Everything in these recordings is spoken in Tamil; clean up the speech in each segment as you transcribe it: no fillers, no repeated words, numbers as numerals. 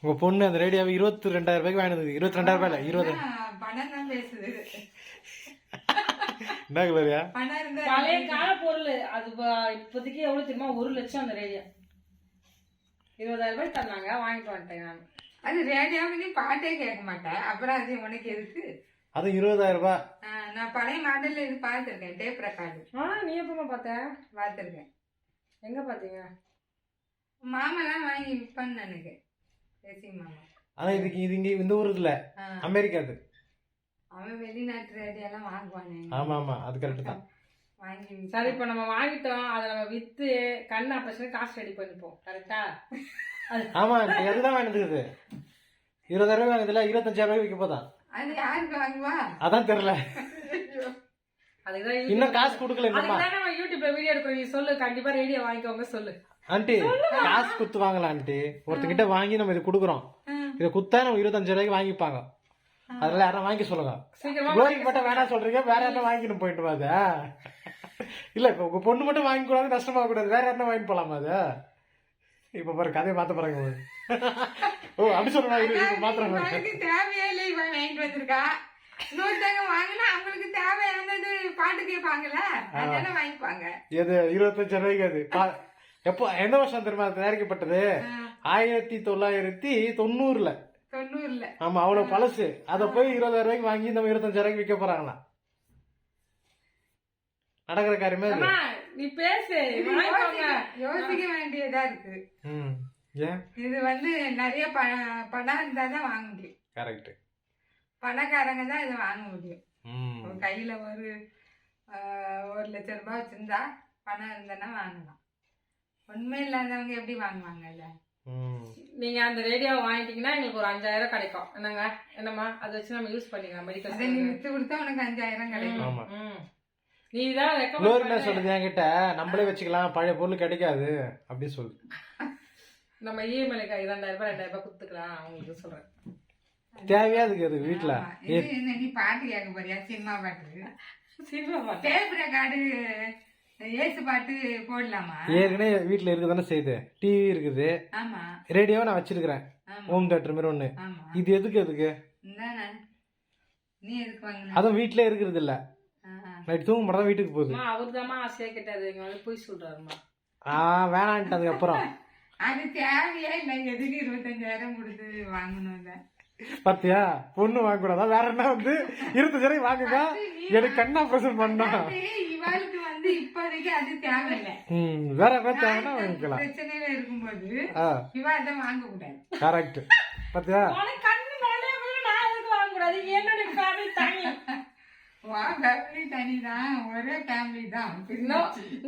உங்க பொண்ணு அந்த ரேடியோவை 22,000 ரூபாய்க்கு வாங்கினது. 22,000 ரூபாய் இல்ல 20. பணம் தான் பேசுது. என்ன கலரியா? பழைய கால பொருள் அது. இப்போதைக்கு எவ்வளவு தெரியுமா? 1 லட்சம் அந்த ரேடியோ. 20,000 ரூபாய் தந்தாங்க, வாங்கிட்டு வந்துட்டேன் நான். அது ரேடியோவுக்கு பாட்டே கேட்க மாட்டேன். அப்புறம் அது உனக்கு எதுக்கு? அது 20,000 ரூபாய். நான் பழைய மாடல்ல இது பார்த்துருக்கேன். Tape record. நீ எப்பமா பார்த்த? பார்த்துருக்கேன். எங்க பாத்தீங்க? மாமெல்லாம் வாங்கி விற்பான்னு நினைக்கிறேன். பேசி மாமா. ஆனா இதுக்கு இது இங்க இந்த ஊர் இல்ல, அமெரிக்கா. அது அவன் வெளிநாட்டு ரேடியோ எல்லாம் வாங்குவானே. ஆமா ஆமா, அது கரெக்ட் தான். வாங்கி சரி, இப்ப நம்ம வாங்கிட்டோம், அதை நம்ம வித்து கண் ஆபரேஷன் காசு ரெடி பண்ணிப்போம். கரெக்டா? ஆமா, அதுதான் வாங்கினது. 20,000 ரூபாய் வாங்கினதுல 25,000 ரூபாய் விற்க போதான். அது யாருக்கு வாங்குவா அதான் தெரியல. அதுதான் இன்னும் காசு கொடுக்கல. நம்ம யூடியூப்ல வீடியோ எடுக்கிறோம். நீ சொல்லு, கண்டிப்பா ரேடியோ வாங்கிக்கோங்க சொல்லு. ஆண்டி காசு குத்து வாங்கலாம் ஆண்டி. ஒருத்தங்கிட்ட வாங்கி நம்ம இதை குடுக்குறோம். இதை குத்தா நம்ம 25,000 ரூபாய்க்கு வாங்கிப்பாங்க. அதனால யாரும் வாங்கி சொல்லுங்க. குளோரிக்கு மட்டும் வேணாம் சொல்றீங்க, வேற யாரும் வாங்கிட்டு போயிட்டு வாங்க. இல்ல இப்ப உங்க பொண்ணு மட்டும் வாங்கி கூடாது, நஷ்டமாக கூடாது, வேற யாரும் வாங்கிட்டு போலாமா? அது இப்ப பாரு, கதையை மாத்த போறாங்க. ஓ அப்படி சொல்றாங்க. மாத்திரம் தேவையே இல்லை, இவன் வாங்கிட்டு வந்திருக்கா. இன்னொருத்தவங்க வாங்கினா அவங்களுக்கு தேவையானது பாட்டு கேட்பாங்கல்ல, அதனால வாங்கிப்பாங்க. எது 25,000 ரூபாய்க்கு? அது எப்போ எந்த வருஷம் தெரியுமா தயாரிக்கப்பட்டது? 1990. 90. ஆமா, அவ்வளவு பழசு. அத போய் 20,000 ரூபாய்க்கு வாங்கி நம்ம 25,000 ரூபாய்க்கு விற்க போறாங்களா? நடக்கிற காரியமே இது. நீ பேசு, யோசிக்க வேண்டியதா இருக்கு. இது நிறைய பணம் இருந்தாதான் வாங்க முடியும். கரெக்ட். பணக்காரங்க தான் இதை வாங்க முடியும். கையில ஒரு 1,00,000 ரூபாய் வச்சிருந்தா பணம் இருந்தனா வாங்கலாம். உண்மை இல்லாதவங்க எப்படி வாங்குவாங்கல்ல? நீங்க அந்த ரேடியோவை வாங்கிட்டீங்கன்னா எங்களுக்கு ஒரு 5,000 கிடைக்கும். என்னங்க? என்னம்மா, அதை வச்சு நம்ம யூஸ் பண்ணிக்கலாம். மெடிக்கல் நீ வித்து கொடுத்தா உனக்கு 5,000 கிடைக்கும். நீதான் என்ன சொல்லுது என்கிட்ட, நம்மளே வச்சுக்கலாம், பழைய பொருள் கிடைக்காது அப்படி சொல்லு. நம்ம இஎம்ஐக்கு 2,000 ரூபாய் 2,000 ரூபாய் கொடுத்துக்கலாம். அவங்களுக்கு சொல்றேன், தேவையா இருக்கு அது வீட்டுல. நீ பாட்டு கேட்க போறியா? சினிமா பாட்டு, சினிமா பாட்டு, டேப் ரெக்கார்டு, ஏசு பாட்டு போடலாமா? ஏற்கனவே வீட்டுல இருக்குதானே செய்யுது. டிவி இருக்குது. ஆமா, ரேடியோவை நான் வச்சிருக்கிறேன். ஹோம் தியேட்டர் மாதிரி ஒண்ணு. இது எதுக்கு? நீ எதுக்கு வாங்கின? அதுவும் வீட்டுல இருக்கிறது இல்ல. நைட் தூங்க மாட்டா வீட்டுக்கு போகுது. அவருதாமா ஆசையா கேட்டாரு, போய் சொல்றாருமா. வேணான்ட்டு அதுக்கப்புறம் அது தேவையே இல்ல. எதுக்கு 25,000 கொடுத்து வாங்கணும்? பாத்தியா, பொண்ணு வாங்க கூடாதா? வேற என்ன 25,000 வாங்குங்க, எனக்கு கண்ணா பிரசன் பண்ணா. இவளுக்கு இப்போதைக்கு அது தேவையில்லை. வேற என்ன தேவைன்னா வாங்கிக்கலாம். பிரச்சனையில இருக்கும்போது இவ அதை வாங்க கூடாது. கரெக்ட். பாத்தியா,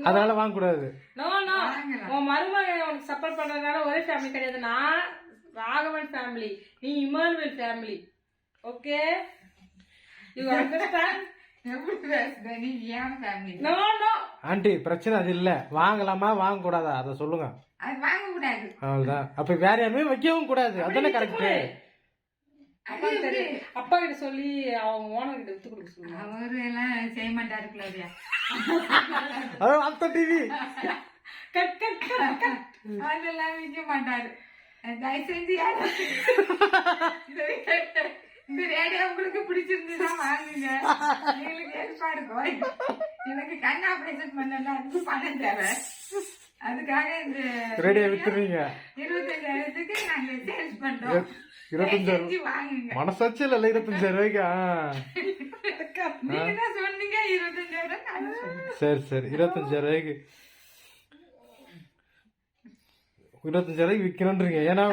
அதனால வாங்க கூடாது. மருமகன் சப்போர்ட் பண்றதுனால ஒரே ஃபேமிலி கிடையாது. நான் ராகவன் ஃபேமிலி, நீ Emmanuel family. Okay, you understand? Aunty பிரச்சனை அது இல்ல. வாங்கலாமா வாங்க கூடாதா அதை சொல்லுங்க. வாங்க கூடாது, அவ்வளவுதான். அப்ப வேற யாருமே வைக்கவும் கூடாது. அதானே கரெக்ட். அப்பா கிட்ட சொல்லி அவங்க ஓனர் கிட்ட வித்து கொடுக்க சொல்லுங்க. அவரு எல்லாம் செய்ய மாட்டாரு. அந்த டிவி அதெல்லாம் விற்க மாட்டாரு. தயவு செஞ்சு இந்த ரேடியோ உங்களுக்கு பிடிச்சிருந்துதான் வாங்குங்க. எங்களுக்கு ஏற்பாடு. எனக்கு கண் ஆபரேஷன் பண்ணல, அதுக்கு பணம் தேவை. அதுக்காக இந்த ரேடியோ வித்துறீங்க. 25,000க்கு நாங்க சேல்ஸ் பண்றோம். 25,000 வாங்குங்க. மனசாட்சி இல்ல 25,000 ரூபாய்க்கு. நீங்க தான் சொன்னீங்க 25,000. சரி சரி, 25,000 ரூபாய்க்கு 25,000 ரூபாய்க்கு விற்கணும்ன்றீங்க. ஏன்னா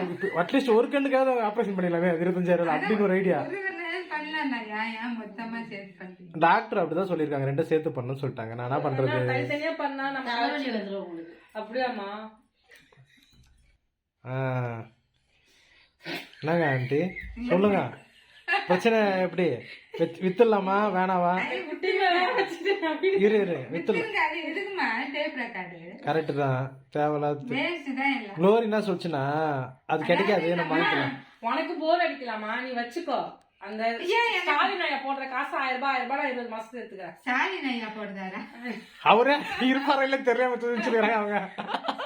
அட்லீஸ்ட் ஒரு கண்ணுக்காவது ஆபரேஷன் பண்ணிடலாமே 25,000 அப்படின்னு ஒரு ஐடியா. டாக்டர் அப்படிதான் சொல்லிருக்காங்க, ரெண்டும் சேர்த்து பண்ணணும்னு சொல்லிட்டாங்க. நான் என்ன பண்றது? தனித்தனியா பண்ணா நம்ம அப்படியாமா? என்னங்க ஆண்டி சொல்லுங்க, பிரச்சனை எப்படி? வித்துடலாமா வேணாவா? இரு கரெக்ட் தான். தேவையில்லாத குளோரி என்ன சொல்லுச்சுன்னா அது கிடைக்காது, நம்ம வாங்கிக்கலாம். உனக்கு போர் அடிக்கலாமா? நீ வச்சுக்கோ, அந்த ஏன் எனக்கு- ஸ்டாலின் ஐயா போடுற காசு 1000 ரூபாய் 20 மாசத்துக்கு எடுத்துக்கிறேன். ஸ்டாலின் ஐயா போடுதாரா? அவரே இருப்பாரு இல்ல தெரியாம தெரிஞ்சுக்கிறாங்க அவங்க.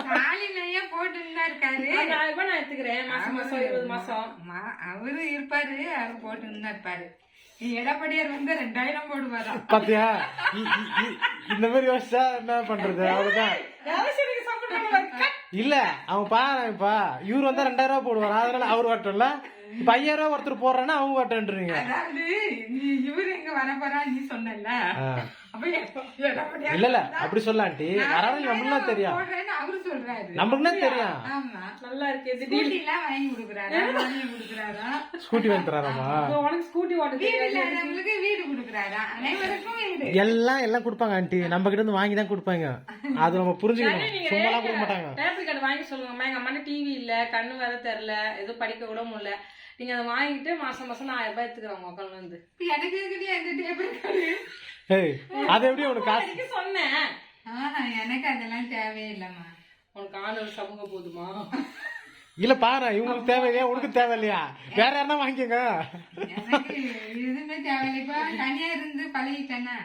ஸ்டாலின் ஐயா போட்டுன்னு தான் இருக்காரு. அந்த 1000 ரூபாய் நான் எடுத்துக்கிறேன் மாசம் 20 மாசம். அவரு இருப்பாரு, அவர் போட்டுன்னு தான் இருப்பாரு. எடப்பாடியார் வந்து 2000 போடுவாரா? பாத்தியா இந்த மாதிரி யோசிச்சா என்ன பண்றது? அவ்வளவுதான். எலெக்ஷனுக்கு support பண்ணுவாரு. இல்ல அவன் பாருப்பா இவரு வந்தா 2000 ரூபாய் போடுவாரு, அதனால அவர் வரட்டும்ல. இப்ப 5000 ரூபாய் ஒருத்தர் போடுறேன்னா அவங்க வரட்டுன்றீங்க. அதாவது இவரு எங்க வர போறா நீ சொன்னல, அப்ப எடப்பாடியார் இல்ல அப்படி சொல்லாண்டி யாராவது நம்மளும் தெரியும், போடுறேன்னு அவரு சொல்றாரு. நம்மளுக்கு தெரியும். ஆமா, நல்லா இருக்கு. ஸ்கூட்டி எல்லாம் வாங்கி கொடுக்குறாரா? ஸ்கூட்டி வந்து தராராமா? உனக்கு ஸ்கூட்டி ஓட்ட வீடு இல்லாதவங்களுக்கு வீடு கொடுக்குறாரா? அனைவருக்கும் வீடு. எல்லாம் கொடுப்பாங்க ஆண்டி, நம்ம கிட்ட இருந்து வாங்கி தான் கொடுப்பாங்க. அது நம்ம புரிஞ்சுக்கணும், சும்மா எல்லாம் கொடுக்க மாட்டாங்க. டேப் கார்டு வாங்கி சொல்லுங்கம்மா, எங்க அம்மா டிவி இல்ல, கண்ணு வேற தெரியல, எதுவும் படிக்க கூட முடியல, நீங்க அதை வாங்கிட்டு மாசம் மாசம் நான் 1000 ரூபாய் எடுத்துக்கிறேன் உட்காந்து வந்து. எனக்கு எதுக்கு அந்த டேபிள் கார்டு? ஏய் அது எப்படி உனக்கு காசு? அதுக்கு சொன்னேன். எனக்கு அதெல்லாம் தேவையில்லைம்மா. உனக்கு ஆண்டவர் சமூகம் போதுமா? இல்ல பாரு, இவங்களுக்கு தேவையில்லையா உனக்கு தேவையில்லையா? வேற யாருன்னா வாங்கிக்கோங்க. எனக்கு எதுவுமே தேவையில்லை. இப்ப தனியா இருந்து பழகிட்டேன்னா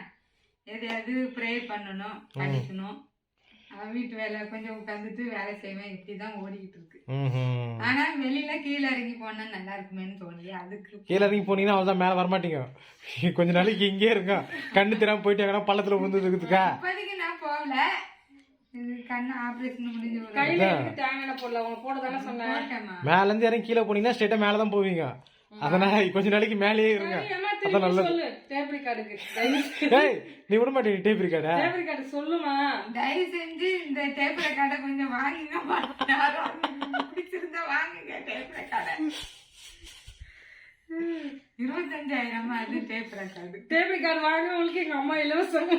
எதையாவது ப்ரே பண்ணணும், படிக்கணும், வீட்டு வேலை கொஞ்சம் உட்காந்துட்டு வேலை செய்வேன். இப்படிதான் ஓடிக்கிட்டு இருக்கு. ஆனா வெளியில கீழே இறங்கி போனா நல்லா இருக்குமேன்னு தோணி அதுக்கு கீழே இறங்கி போனீங்கன்னா அவ்வளவுதான், மேல வரமாட்டீங்க. கொஞ்ச நாளைக்கு இங்கே இருக்கும், கண்ணு தெரியாம போயிட்டு பள்ளத்துல விழுந்துருக்குதுக்கா. இப்போதைக்கு நான் போகல, இது கண்ணு ஆபரேஷன் முடிஞ்சு கையில இருந்து தேங்காய் போடல, உங்க போடதானே சொன்னேன். போட்டேம்மா. மேல இருந்து இறங்கி கீழே போனீங்கன்னா ஸ்ட்ரெயிட்டா மேலதான் போவீங்க. அதனால கொஞ்ச நாளைக்கு மேலேயே இருங்க, அதான் நல்லது. சொல்லு டேபிள் கார்டுக்கு. ஏய் நீ விட மாட்டேங்க டேப் இருக்காடா? டேபிள் கார்டு சொல்லுமா. தயவு செஞ்சு இந்த டேப் ரெக்கார்டை கொஞ்சம் வாங்குங்க. பிடிச்சிருந்தா வாங்குங்க டேப் ரெக்கார்டை. 25,000 அது டேப் ரெக்கார்டு. டேபிள் கார்டு வாங்குறவங்களுக்கு எங்க அம்மா இலவசம்.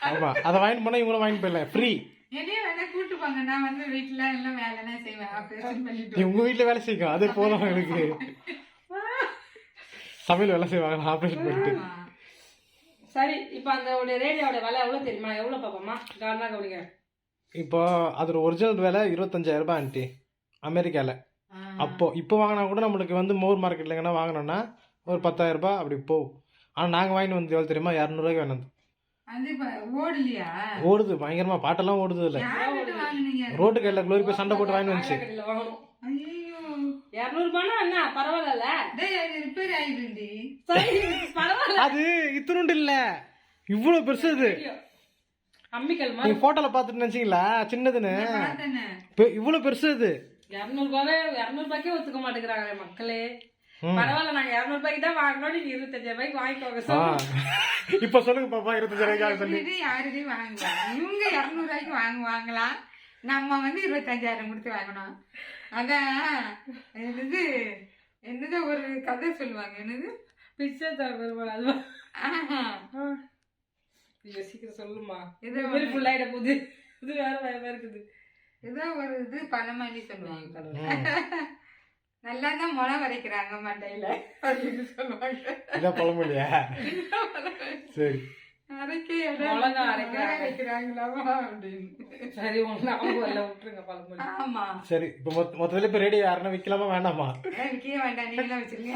ஆமா, அதை வாங்கிட்டு போனா இவங்களும் வாங்கிட்டு போயிடலாம், ஃப்ரீ. என்னையும் வேணா கூட்டு போங்க, நான் வந்து வீட்டுல எல்லாம் வேலைலாம் செய்வேன். ஆபரேஷன் பண்ணிட்டு நீ உங்க வீட்டுல வேலை செய்யும், அது போதும் எனக்கு. சமையல் வேலை செய்வாங்க ஆபரேஷன் பண்ணிட்டு. சரி, இப்ப அந்த ரேடியோட விலை எவ்வளவு தெரியுமா? எவ்வளவு பாப்பாமா காரணா கவனிங்க. இப்போ அதோட ஒரிஜினல் விலை 25,000 ரூபாய் ஆண்டி, அமெரிக்கால. அப்போ இப்போ வாங்கினா கூட நம்மளுக்கு வந்து மோர் மார்க்கெட்ல எங்கன்னா வாங்கினோம்னா ஒரு 10,000 ரூபாய் அப்படி போகும். ஆனா நாங்க வாங்கிட்டு வந்து எவ்வளவு தெரியுமா? 200 ரூபாய்க்கு வேணும். அது ஓடலையா? ஓடுது பயங்கரமா, பாட்டெல்லாம் ஓடுது. இல்ல யார்கிட்ட வாங்குனீங்க? ரோட்டு கையில குளோரி போய் சண்டை போட்டு வாங்கி வந்துச்சு. வாங்கணும். ஐயோ, 200 ரூபாய்னா என்ன பரவாயில்ல. ரிப்பேர் ஆயிடுண்டி. சரி பரவாயில்ல. அது இத்தனுண்டு இல்ல, இவ்வளவு பெருசு. அது அம்மிக்கல் நீ மாதிரி போட்டோல பாத்துட்டு நினைச்சீங்களா சின்னதுன்னு? பார்த்தேனே. இவ்வளவு பெருசு அது. 200 ரூபாய்க்கே ஒத்துக்க மாட்டேங்கிறாங்க மக்களே. பரவாயில்ல, நாங்க 200 ரூபாய்க்கு தான் வாங்கணும், நீங்க 25,000 ரூபாய்க்கு வாங்கிக்கோங்க. இப்ப சொல்லுங்க பாப்பா, 25,000 சொல்லி யாருடையும் வாங்குவாங்க? இவங்க 200 ரூபாய்க்கு வாங்குவாங்களா? நம்ம வந்து 25,000 கொடுத்து வாங்கணும். அதான் என்னது ஒரு கதை சொல்லுவாங்க, என்னது பிச்சை தர அதுவா? ஆஹா. சீக்கிரம் சொல்லுமா, இது இது ஃபுல் ஆயிட போகுது. இது வேற பயமா இருக்குது. ஏதோ ஒரு இது பழமொழி சொல்லுவாங்க. நல்லா தான் முளை வரைக்கிறாங்க மண்டையில அப்படின்னு சொல்லுவாங்க. இதான் பழமொழியா? சரி, மிளகா அரைக்கிறாங்களா அப்படின்னு. சரி அவங்க விட்டுருங்க பழமொழி. ஆமா சரி. இப்ப மொத்தத்துல இப்ப ரேடியோ யாருன்னா விக்கலாமா வேண்டாமா? விற்க வேண்டாம், நீங்க வச்சிருங்க.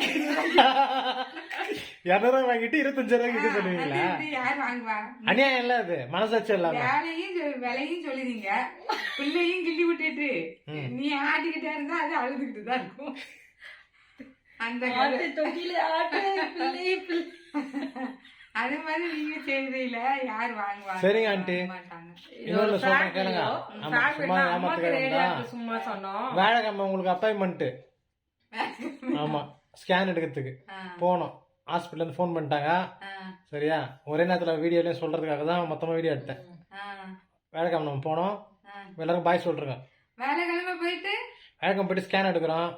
200 ரூபாய் வாங்கிட்டு 25,000 ரூபாய்க்கு விற்க சொல்லுவீங்களா? யார் வாங்குவா? அநியாயம் இல்ல அது, மனசாட்சி இல்லாம. விலையும் சொல்லுறீங்க, பிள்ளையும் கிள்ளி விட்டுட்டு நீ ஆட்டிக்கிட்டே இருந்தா அது அழுதுகிட்டு தான் இருக்கும். அந்த தொட்டில அது மாதிரி நீங்க செய்யறீல யார் வாங்குவாங்க? சரிங்க ஆண்டி, இன்னொன்னு சொல்றேன் கேளுங்க. ஆமா, சும்மா ஏமாத்துக்க. சும்மா சொன்னோம். வேலைக்கிழமை உங்களுக்கு அப்பாயின்மெண்ட். ஆமா, ஸ்கேன் எடுக்கிறதுக்கு போனோம். ஹாஸ்பிட்டல் இருந்து ஃபோன் பண்ணிட்டாங்க. சரியா, ஒரே நேரத்துல வீடியோலயும் சொல்றதுக்காக தான் மொத்தமா வீடியோ எடுத்தேன். வேலைக்கிழமை நம்ம போனோம், எல்லாரும் பாய் சொல்றேன். வேலைக்கிழமை போயிட்டு வேலைக்கிழமை போயிட்டு ஸ்கேன் எடுக்கிறோம்.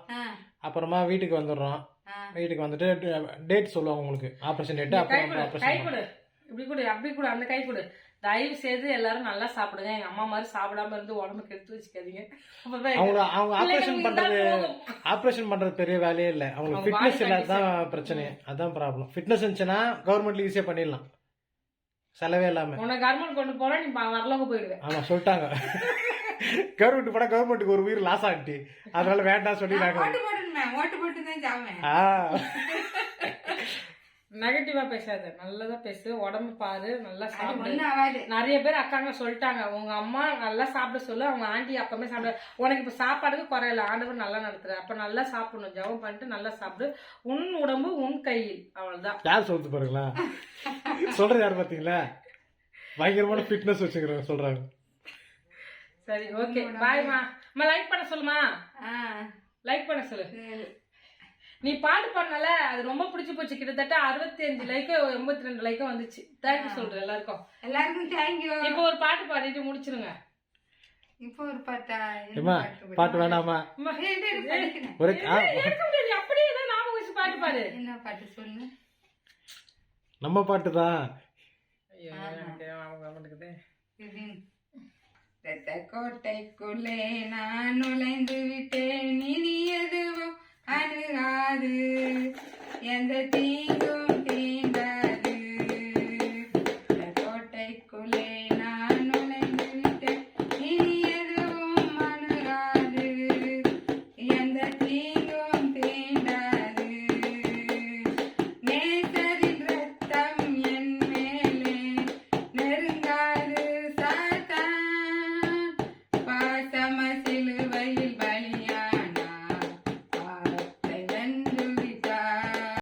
அப்புறமா வீட்டுக்கு வந்துடுறோம். வீட்டுக்கு வந்துட்டு டேட் சொல்லுவாங்க உங்களுக்கு, ஆபரேஷன் டேட். அப்புறம் கை கொடு, இப்படி கொடு, அப்படி கொடு, அந்த கை கொடு. தயவு செய்து எல்லாரும் நல்லா சாப்பிடுங்க. எங்க அம்மா மாதிரி சாப்பிடாம இருந்து உடம்புக்கு எடுத்து வச்சுக்காதீங்க. அவங்க ஆபரேஷன் பண்றது பெரிய வேலையே இல்ல, அவங்க ஃபிட்னஸ் இல்லாதான் பிரச்சனை. அதான் ப்ராப்ளம். ஃபிட்னஸ் இருந்துச்சுன்னா கவர்மெண்ட்ல ஈஸியா பண்ணிடலாம், செலவே இல்லாம. உன்னை கவர்மெண்ட் கொண்டு போனா நீ வரலோக போயிடுவேன். ஆமா சொல்லிட்டாங்க. கவர்மெண்ட் போனா கவர்மெண்ட்டுக்கு ஒரு உயிர் லாஸ் ஆகிட்டு, அதனால வேண்டாம் சொல்லிடுறாங்க. ஓட்டு போட்டு தான் நெகட்டிவா பேசாத, நல்லதா பேசு, உடம்பு பாரு, நல்லா அது சாப்பிடு. ஒண்ணும் ஆகாது. நிறைய பேர் அக்காங்க சொல்லிட்டாங்க, உங்க அம்மா நல்லா சாப்பிட சொல்லு, அவங்க ஆண்டி அப்பமே சாப்பிட. உனக்கு இப்ப சாப்பாடுக்கு குறையில, ஆண்டவர் நல்லா நடத்துற. அப்ப நல்லா சாப்பிடணும், ஜெபம் பண்ணிட்டு நல்லா சாப்பிடு. உன் உடம்பு உன் கையில், அவ்வளவுதான். யார் சொல்றது பாருங்களா? சொல்றது யார் பாத்தீங்களா? பயங்கரமான ஃபிட்னஸ் வச்சுக்கிறவங்க சொல்றாங்க. சரி, ஓகே, பாய்மா. அம்மா லைக் பண்ண சொல்லுமா, ஆ, லைக் பண்ண சொல்லு. சரி. நீ பாட்டு பண்ணல, அது ரொம்ப பிடிச்சு போச்சு. கிட்டத்தட்ட 65 லைக்கோ 82 லைக்கோ வந்துச்சு. தேங்க்யூ சொல்றேன் எல்லாருக்கும். எல்லாருக்கும் தேங்க்யூ. இப்போ ஒரு பாட்டு பாடிட்டு முடிச்சிருங்க. இப்போ ஒரு பாட்டா? என்ன ஏம்மா, பாட்டு பாட்டு வேணாமா? அம்மா, படிக்கணும். ஒரு எடுக்க முடியாது, அப்படியே ஏதாவது ஞாபகம் வச்சு பாட்டு பாடு. என்ன பாட்டு சொல்லு. நம்ம பாட்டு தான். ஐயோ, எனக்கு ஞாபகம் வந்துக்குது. ரத்த கோட்டைக்குள்ளே நான் நுழைந்து விட்டேன், இனிய